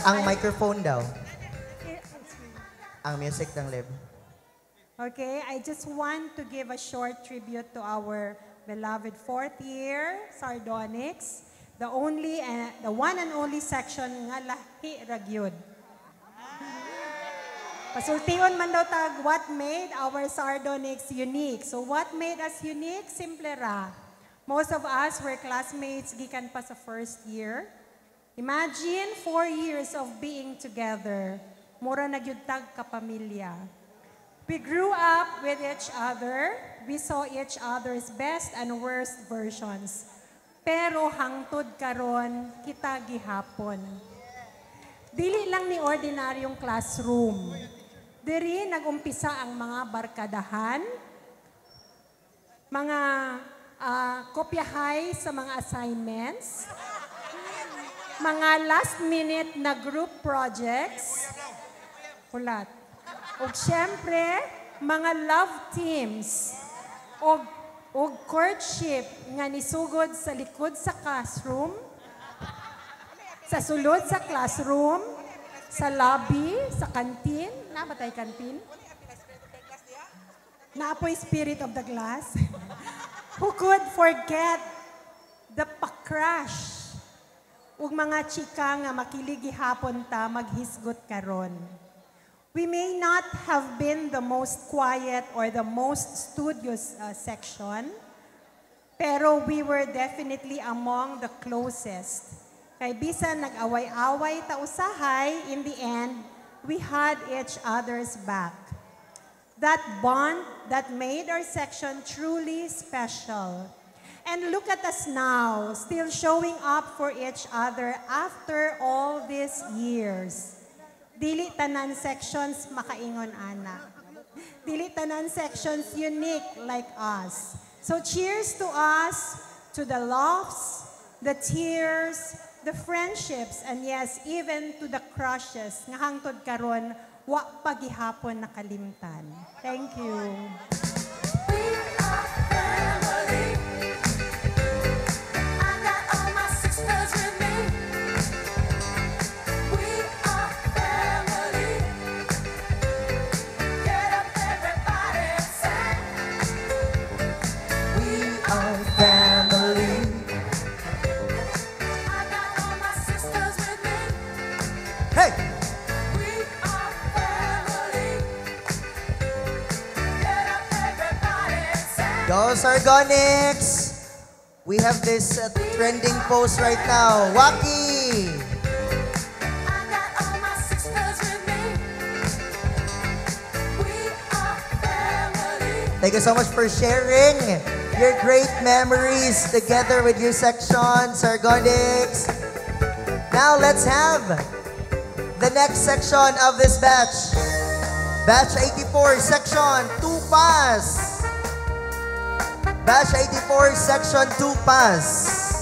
Ang microphone daw. Ang music ng Lib. Okay, I just want to give a short tribute to our beloved fourth year, Sardonyx, the one and only section nga lahi ragyod. Pasultion man daw tag, what made our Sardonyx unique? So what made us unique? Simple ra. Most of us were classmates gikan pa sa first year. Imagine 4 years of being together. Mura nagyudtag kapamilya. We grew up with each other. We saw each other's best and worst versions. Pero hangtod karon kita gihapon. Dili lang ni ordinaryong classroom. Diri nagumpisa ang mga barkadahan, mga kopyahay sa mga assignments, mga last minute na group projects, ulat. O syempre, mga love teams, o courtship nga nisugod sa likod sa classroom, sa sulod sa classroom, sa lobby, sa kantin. Nabatay kantin? Naapoy spirit of the glass. Who could forget the pa-crush ug mga chika nga makiligi hapon ta maghisgot karon. We may not have been the most quiet or the most studious section, pero we were definitely among the closest. Kay bisan nag-away-away ta usahay, in the end, we had each other's back. That bond that made our section truly special. And look at us now, still showing up for each other after all these years. Dili tanan sections makaingon ana. Dili tanan sections unique like us. So cheers to us, to the laughs, the tears, the friendships, and yes, even to the crushes nga hangtod karon wa pagihapon nakalimtan. Thank you. Go Sardonyx! We have this trending post right now. Waki! Thank you so much for sharing your great memories together with your section, Sardonyx. Now let's have the next section of this batch. Batch 84, Section 2 Pass. Batch 84, Section 2 Pass.